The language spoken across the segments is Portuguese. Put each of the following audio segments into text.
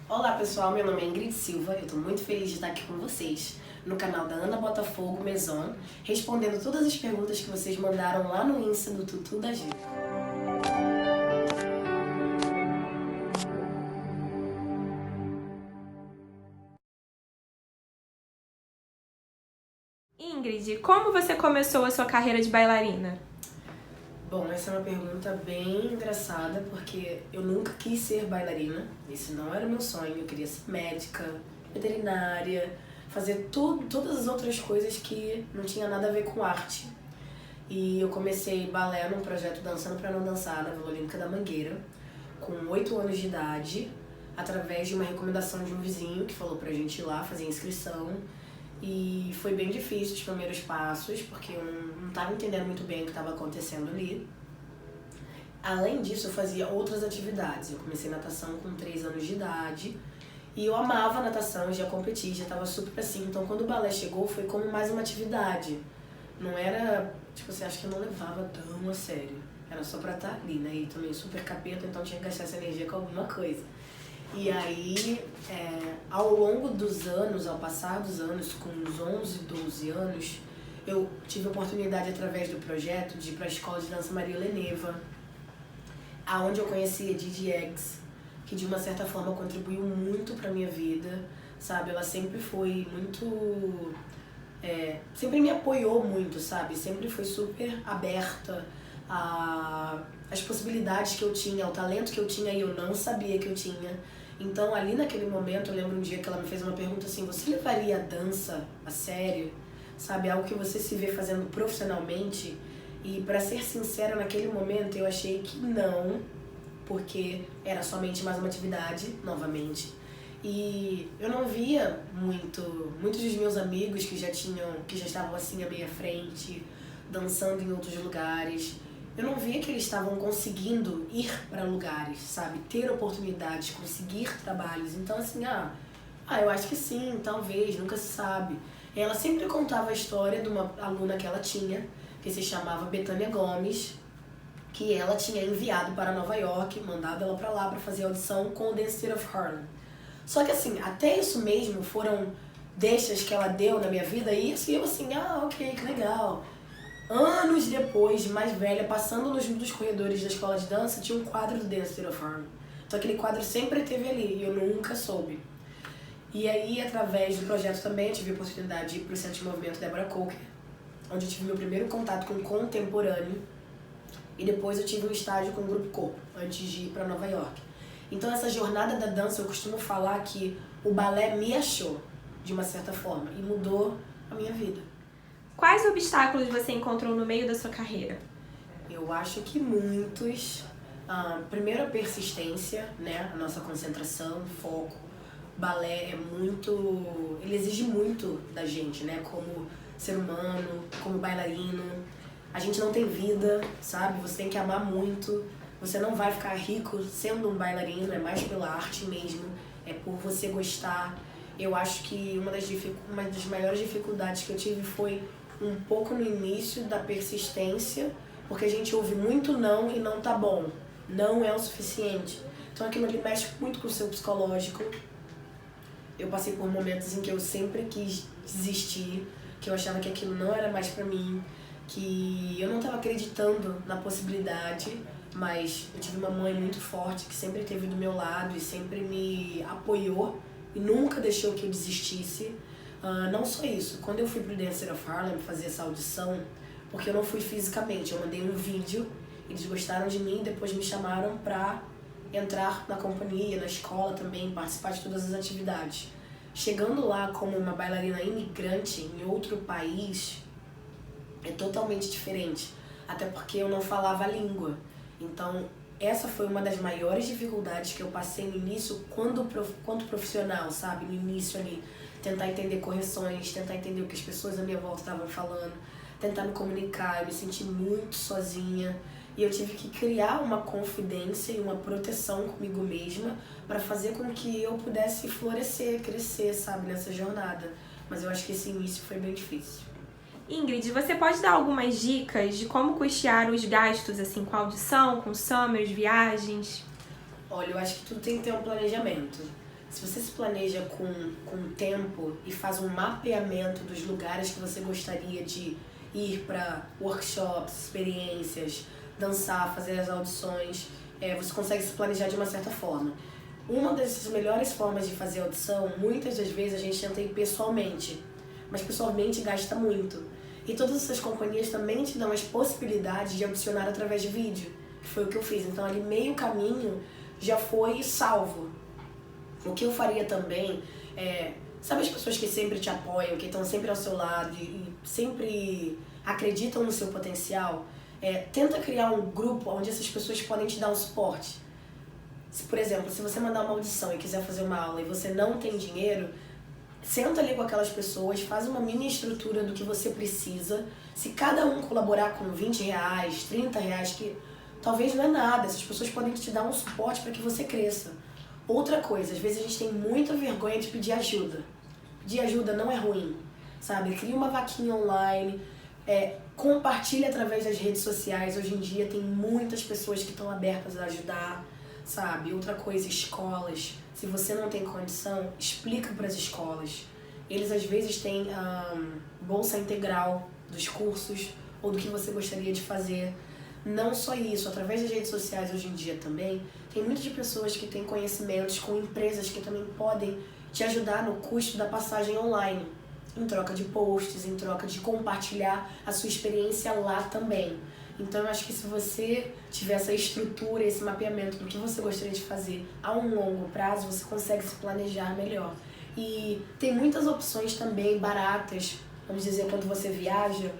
Olá pessoal, meu nome é Ingrid Silva, eu estou muito feliz de estar aqui com vocês no canal da Ana Botafogo Maison, respondendo todas as perguntas que vocês mandaram lá no Insta do Tutu da Gil. Ingrid, como você começou a sua carreira de bailarina? Bom, essa é uma pergunta bem engraçada, porque eu nunca quis ser bailarina, esse não era o meu sonho, eu queria ser médica, veterinária, fazer todas as outras coisas que não tinha nada a ver com arte. E eu comecei balé num projeto Dançando Pra Não Dançar, na Vila Olímpica da Mangueira, com 8 anos de idade, através de uma recomendação de um vizinho que falou pra gente ir lá fazer inscrição. E foi bem difícil os primeiros passos, porque eu não estava entendendo muito bem o que estava acontecendo ali. Além disso, eu fazia outras atividades. Eu comecei natação com 3 anos de idade e eu amava natação, já competi, já estava super assim. Então, quando o balé chegou, foi como mais uma atividade. Não era, tipo, você acha que eu não levava tão a sério. Era só pra estar ali, né? E também super capeta, então tinha que gastar essa energia com alguma coisa. E aí, ao longo dos anos, ao passar dos anos, com uns 11, 12 anos, eu tive a oportunidade, através do projeto, de ir para a Escola de Dança Maria Leneva, aonde eu conheci a Didi Eggs, que de uma certa forma contribuiu muito para minha vida, sabe? Ela sempre foi muito... sempre me apoiou muito, sabe? Sempre foi super aberta às possibilidades que eu tinha, ao talento que eu tinha e eu não sabia que eu tinha. Então, ali naquele momento, eu lembro um dia que ela me fez uma pergunta assim: você levaria a dança a sério? Sabe, algo que você se vê fazendo profissionalmente? E, pra ser sincera, naquele momento eu achei que não, porque era somente mais uma atividade, novamente. E eu não via muitos dos meus amigos que já estavam assim à minha frente, dançando em outros lugares. Eu não via que eles estavam conseguindo ir para lugares, sabe? Ter oportunidades, conseguir trabalhos. Então, assim, eu acho que sim, talvez, nunca se sabe. Ela sempre contava a história de uma aluna que ela tinha, que se chamava Betânia Gomes, que ela tinha enviado para Nova York, mandado ela para lá para fazer audição com o Dance Theater of Harlem. Só que, assim, até isso mesmo foram deixas que ela deu na minha vida, e assim, eu assim, ok, que legal. Anos depois, mais velha, passando nos corredores da escola de dança, tinha um quadro do Dance Theater of Harlem. Então aquele quadro sempre esteve ali e eu nunca soube. E aí, através do projeto também, eu tive a oportunidade de ir para o Centro de Movimento Deborah Coker, onde eu tive meu primeiro contato com o contemporâneo. E depois eu tive um estágio com o Grupo Corpo, antes de ir para Nova York. Então essa jornada da dança, eu costumo falar que o balé me achou, de uma certa forma, e mudou a minha vida. Quais obstáculos você encontrou no meio da sua carreira? Eu acho que muitos. Primeiro, a persistência, né? A nossa concentração, foco. O balé é muito... ele exige muito da gente, né? Como ser humano, como bailarino. A gente não tem vida, sabe? Você tem que amar muito. Você não vai ficar rico sendo um bailarino, é mais pela arte mesmo. É por você gostar. Eu acho que uma das maiores dificuldades que eu tive foi um pouco no início da persistência, porque a gente ouve muito não e não tá bom. Não é o suficiente. Então aquilo ali mexe muito com o seu psicológico. Eu passei por momentos em que eu sempre quis desistir, que eu achava que aquilo não era mais pra mim, que eu não estava acreditando na possibilidade, mas eu tive uma mãe muito forte que sempre esteve do meu lado e sempre me apoiou e nunca deixou que eu desistisse. Não só isso, quando eu fui pro Dance Theater of Harlem fazer essa audição, porque eu não fui fisicamente, eu mandei um vídeo, eles gostaram de mim e depois me chamaram pra entrar na companhia, na escola também, participar de todas as atividades. Chegando lá como uma bailarina imigrante em outro país, é totalmente diferente, até porque eu não falava a língua. Então, essa foi uma das maiores dificuldades que eu passei no início quanto profissional, sabe? No início ali, tentar entender correções, tentar entender o que as pessoas à minha volta estavam falando, tentar me comunicar. Eu me senti muito sozinha e eu tive que criar uma confidência e uma proteção comigo mesma para fazer com que eu pudesse florescer, crescer, sabe, nessa jornada. Mas eu acho que esse início foi bem difícil. Ingrid, você pode dar algumas dicas de como custear os gastos, assim, com audição, com summers, viagens? Olha, eu acho que tudo tem que ter um planejamento. se você se planeja com tempo e faz um mapeamento dos lugares que você gostaria de ir para workshops, experiências, dançar, fazer as audições, você consegue se planejar de uma certa forma. Uma das melhores formas de fazer audição, muitas das vezes a gente tenta ir pessoalmente, mas pessoalmente gasta muito. E todas essas companhias também te dão as possibilidades de audicionar através de vídeo, que foi o que eu fiz. Então ali meio caminho já foi salvo. O que eu faria também sabe as pessoas que sempre te apoiam, que estão sempre ao seu lado e sempre acreditam no seu potencial? Tenta criar um grupo onde essas pessoas podem te dar um suporte. Por exemplo, se você mandar uma audição e quiser fazer uma aula e você não tem dinheiro, senta ali com aquelas pessoas, faz uma mini estrutura do que você precisa. Se cada um colaborar com R$20, R$30, que talvez não é nada, essas pessoas podem te dar um suporte para que você cresça. Outra coisa, às vezes a gente tem muita vergonha de pedir ajuda. Pedir ajuda não é ruim, sabe? Cria uma vaquinha online, compartilha através das redes sociais. Hoje em dia tem muitas pessoas que estão abertas a ajudar, sabe? Outra coisa, escolas. Se você não tem condição, explica para as escolas. Eles às vezes têm bolsa integral dos cursos ou do que você gostaria de fazer. Não só isso, através das redes sociais hoje em dia também, tem muitas de pessoas que têm conhecimentos com empresas que também podem te ajudar no custo da passagem online, em troca de posts, em troca de compartilhar a sua experiência lá também. Então eu acho que se você tiver essa estrutura, esse mapeamento do que você gostaria de fazer a um longo prazo, você consegue se planejar melhor. E tem muitas opções também baratas, vamos dizer, quando você viaja,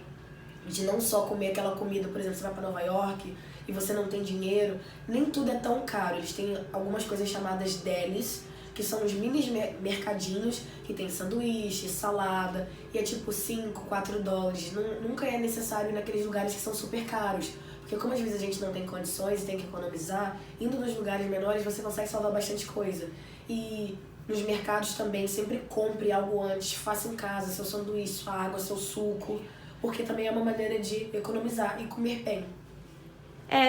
de não só comer aquela comida, por exemplo, você vai para Nova York e você não tem dinheiro, nem tudo é tão caro. Eles têm algumas coisas chamadas delis, que são os mini mercadinhos que tem sanduíche, salada, e é tipo $5, $4. Nunca é necessário ir naqueles lugares que são super caros, porque como às vezes a gente não tem condições e tem que economizar, indo nos lugares menores você consegue salvar bastante coisa. E nos mercados também, sempre compre algo antes, faça em casa seu sanduíche, sua água, seu suco, porque também é uma maneira de economizar e comer bem.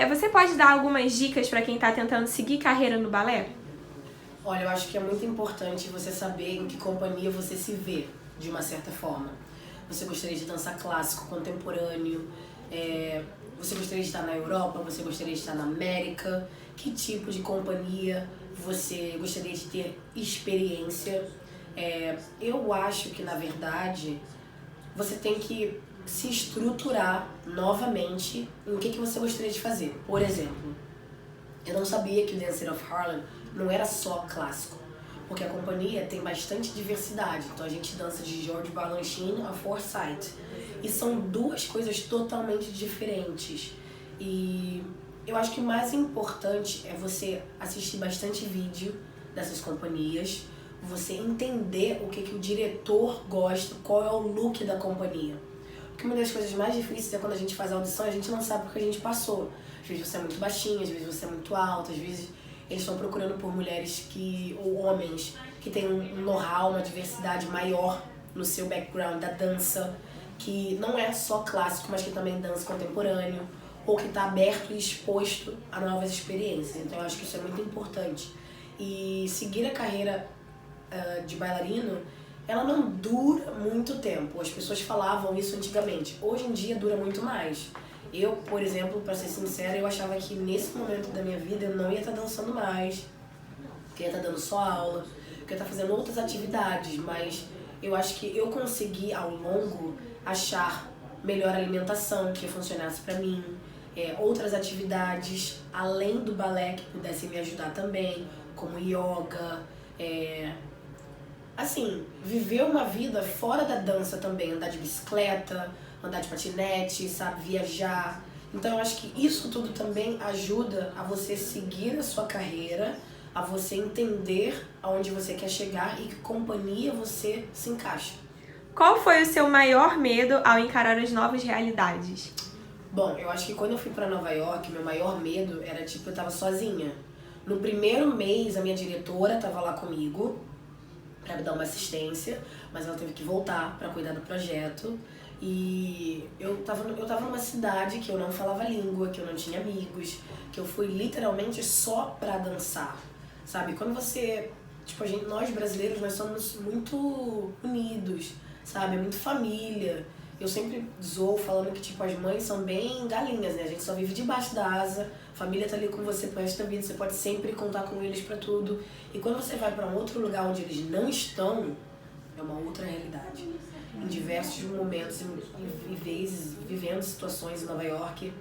Você pode dar algumas dicas para quem está tentando seguir carreira no balé? Olha, eu acho que é muito importante você saber em que companhia você se vê, de uma certa forma. Você gostaria de dançar clássico, contemporâneo? Você gostaria de estar na Europa? Você gostaria de estar na América? Que tipo de companhia você gostaria de ter experiência? Eu acho que, na verdade, você tem que se estruturar novamente em o que você gostaria de fazer. Por exemplo, eu não sabia que o Dancer of Harlem não era só clássico, porque a companhia tem bastante diversidade. Então a gente dança de George Balanchine a Forsyth, e são duas coisas totalmente diferentes. E eu acho que o mais importante é você assistir bastante vídeo dessas companhias, você entender o que o diretor gosta, qual é o look da companhia. Porque uma das coisas mais difíceis é quando a gente faz a audição, a gente não sabe o que a gente passou. Às vezes você é muito baixinha, às vezes você é muito alta, às vezes eles estão procurando por mulheres ou homens que têm um know-how, uma diversidade maior no seu background da dança, que não é só clássico, mas que também dança contemporâneo, ou que está aberto e exposto a novas experiências. Então eu acho que isso é muito importante. E seguir a carreira de bailarino, ela não dura muito tempo. As pessoas falavam isso antigamente. Hoje em dia dura muito mais. Eu, por exemplo, para ser sincera, eu achava que nesse momento da minha vida eu não ia estar dançando mais, que ia estar dando só aula, que ia estar fazendo outras atividades, mas eu acho que eu consegui ao longo achar melhor alimentação que funcionasse para mim, outras atividades além do balé que pudessem me ajudar também, como yoga, assim, viver uma vida fora da dança também, andar de bicicleta, andar de patinete, sabe, viajar. Então eu acho que isso tudo também ajuda a você seguir a sua carreira, a você entender aonde você quer chegar e que companhia você se encaixa. Qual foi o seu maior medo ao encarar as novas realidades? Bom, eu acho que quando eu fui pra Nova York, meu maior medo era, eu tava sozinha. No primeiro mês, a minha diretora tava lá comigo pra me dar uma assistência, mas ela teve que voltar pra cuidar do projeto. E eu tava numa cidade que eu não falava língua, que eu não tinha amigos, que eu fui literalmente só pra dançar, sabe? Quando você tipo, nós brasileiros, nós somos muito unidos, sabe? É muito família. Eu sempre zoo falando que, tipo, as mães são bem galinhas, né? A gente só vive debaixo da asa, a família tá ali com você pro resto da vida, você pode sempre contar com eles pra tudo. E quando você vai pra um outro lugar onde eles não estão, é uma outra realidade. Em diversos momentos e vezes, vivendo situações em Nova York,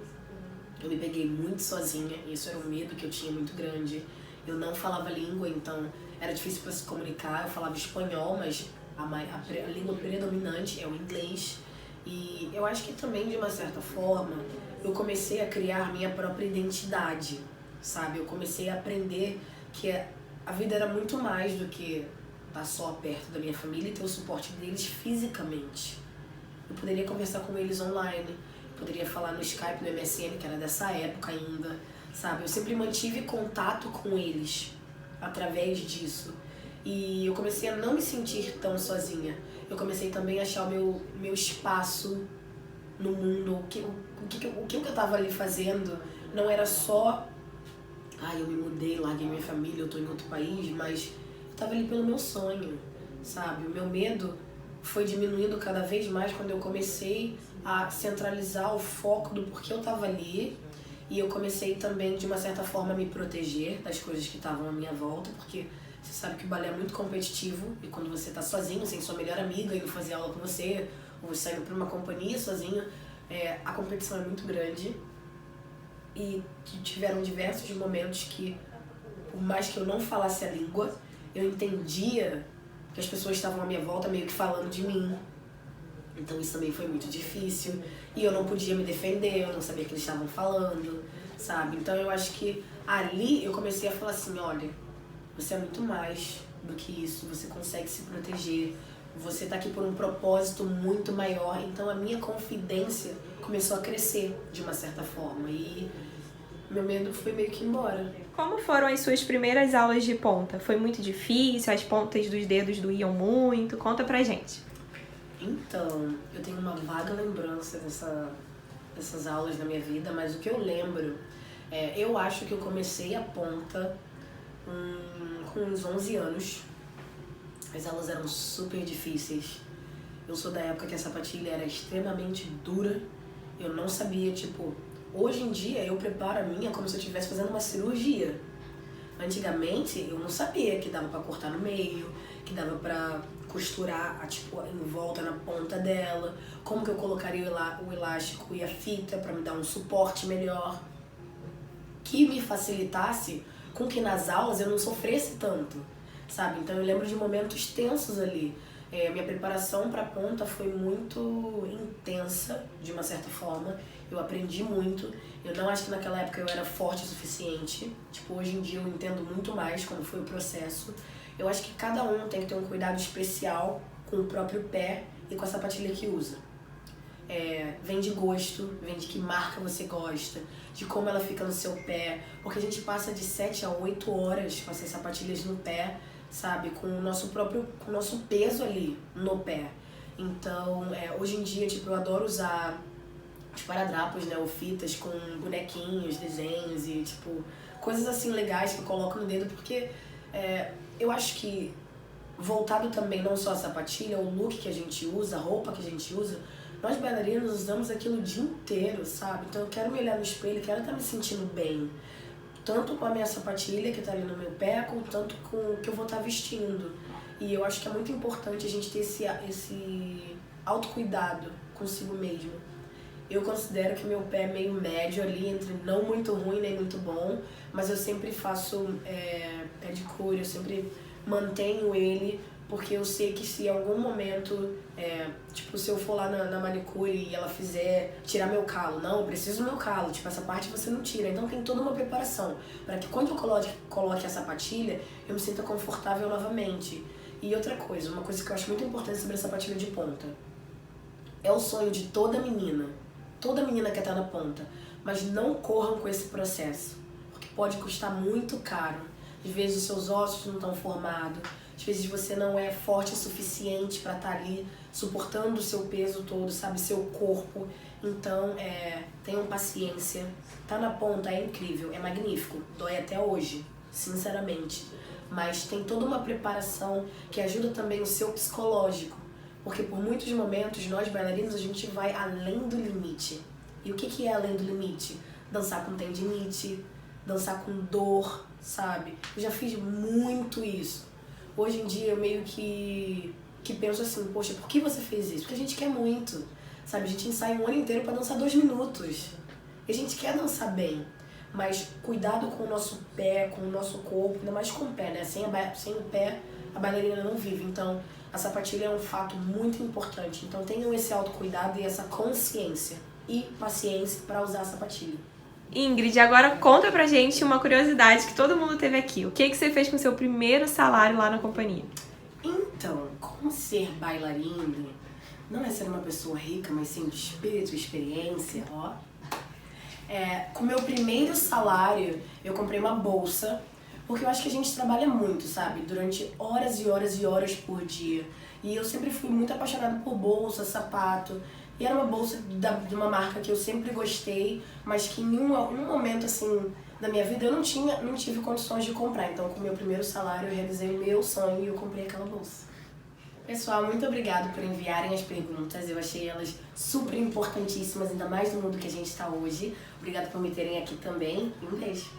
eu me peguei muito sozinha, e isso era um medo que eu tinha muito grande. Eu não falava língua, então era difícil para se comunicar. Eu falava espanhol, mas a língua predominante é o inglês. E eu acho que também, de uma certa forma, eu comecei a criar minha própria identidade, sabe? Eu comecei a aprender que a vida era muito mais do que estar só perto da minha família e ter o suporte deles fisicamente. Eu poderia conversar com eles online, poderia falar no Skype, no MSN, que era dessa época ainda, sabe? Eu sempre mantive contato com eles através disso. E eu comecei a não me sentir tão sozinha. Eu comecei também a achar o meu espaço no mundo. O que eu tava ali fazendo não era só... eu me mudei, larguei minha família, eu tô em outro país, mas eu tava ali pelo meu sonho, sabe? O meu medo foi diminuindo cada vez mais quando eu comecei a centralizar o foco do porquê eu tava ali. E eu comecei também, de uma certa forma, a me proteger das coisas que estavam à minha volta, porque você sabe que o balé é muito competitivo, e quando você tá sozinho, sem sua melhor amiga indo fazer aula com você, ou você saindo pra uma companhia sozinho, a competição é muito grande. E tiveram diversos momentos que, por mais que eu não falasse a língua, eu entendia que as pessoas estavam à minha volta meio que falando de mim. Então isso também foi muito difícil. E eu não podia me defender, eu não sabia o que eles estavam falando, sabe? Então eu acho que ali eu comecei a falar assim, olha, você é muito mais do que isso, você consegue se proteger, você tá aqui por um propósito muito maior. Então a minha confidência começou a crescer de uma certa forma e meu medo foi meio que embora. Como foram as suas primeiras aulas de ponta? Foi muito difícil? As pontas dos dedos doíam muito? Conta pra gente. Então, eu tenho uma vaga lembrança dessas aulas na minha vida, mas o que eu lembro eu acho que eu comecei a ponta com uns 11 anos. As aulas eram super difíceis. Eu sou da época que a sapatilha era extremamente dura. Eu não sabia, hoje em dia eu preparo a minha como se eu estivesse fazendo uma cirurgia. Antigamente eu não sabia que dava pra cortar no meio, que dava pra costurar em volta na ponta dela, como que eu colocaria o elástico e a fita pra me dar um suporte melhor, que me facilitasse com que nas aulas eu não sofresse tanto, sabe? Então eu lembro de momentos tensos ali. Minha preparação pra ponta foi muito intensa, de uma certa forma. Eu aprendi muito. Eu não acho que naquela época eu era forte o suficiente. Hoje em dia eu entendo muito mais como foi o processo. Eu acho que cada um tem que ter um cuidado especial com o próprio pé e com a sapatilha que usa. Vem de gosto, vem de que marca você gosta, de como ela fica no seu pé. Porque a gente passa de 7 a 8 horas com essas sapatilhas no pé, sabe? Com o nosso peso ali no pé. Então, hoje em dia, eu adoro usar esparadrapos, né, ou fitas com bonequinhos, desenhos e, coisas assim legais que eu coloco no dedo, porque eu acho que, voltado também não só a sapatilha, o look que a gente usa, a roupa que a gente usa, nós bailarinos usamos aquilo o dia inteiro, sabe? Então eu quero me olhar no espelho, quero estar me sentindo bem, tanto com a minha sapatilha que tá ali no meu pé, tanto com o que eu vou estar vestindo. E eu acho que é muito importante a gente ter esse autocuidado consigo mesmo. Eu considero que meu pé é meio médio ali, entre não muito ruim nem muito bom, mas eu sempre faço pedicure, eu sempre mantenho ele, porque eu sei que se em algum momento, se eu for lá na manicure e ela fizer tirar meu calo, não, eu preciso do meu calo, essa parte você não tira. Então tem toda uma preparação, para que quando eu coloque a sapatilha, eu me sinta confortável novamente. E outra coisa, uma coisa que eu acho muito importante sobre a sapatilha de ponta, é o sonho de toda menina quer estar na ponta, mas não corram com esse processo, porque pode custar muito caro. Às vezes os seus ossos não estão formados, às vezes você não é forte o suficiente para estar ali suportando o seu peso todo, sabe, seu corpo. Então, tenham paciência. Tá na ponta é incrível, é magnífico, dói até hoje, sinceramente. mas tem toda uma preparação que ajuda também o seu psicológico. Porque por muitos momentos, nós bailarinos, a gente vai além do limite. E o que é além do limite? Dançar com tendinite, dançar com dor, sabe? Eu já fiz muito isso. Hoje em dia eu meio que penso assim, poxa, por que você fez isso? Porque a gente quer muito, sabe? A gente ensaia um ano inteiro pra dançar 2 minutos. E a gente quer dançar bem. Mas cuidado com o nosso pé, com o nosso corpo, ainda mais com o pé, né? Sem o pé, a bailarina não vive. Então, a sapatilha é um fato muito importante. Então, tenham esse autocuidado e essa consciência e paciência para usar a sapatilha. Ingrid, agora conta pra gente uma curiosidade que todo mundo teve aqui. O que você fez com o seu primeiro salário lá na companhia? Então, como ser bailarina não é ser uma pessoa rica, mas sim de espírito e experiência, ó. Com o meu primeiro salário, eu comprei uma bolsa, porque eu acho que a gente trabalha muito, sabe? Durante horas e horas e horas por dia. E eu sempre fui muito apaixonada por bolsa, sapato. E era uma bolsa de uma marca que eu sempre gostei, mas que em um momento, assim, da minha vida eu não tive condições de comprar. Então, com o meu primeiro salário, eu realizei o meu sonho e eu comprei aquela bolsa. Pessoal, muito obrigada por enviarem as perguntas. Eu achei elas super importantíssimas, ainda mais no mundo que a gente está hoje. Obrigada por me terem aqui também e um beijo.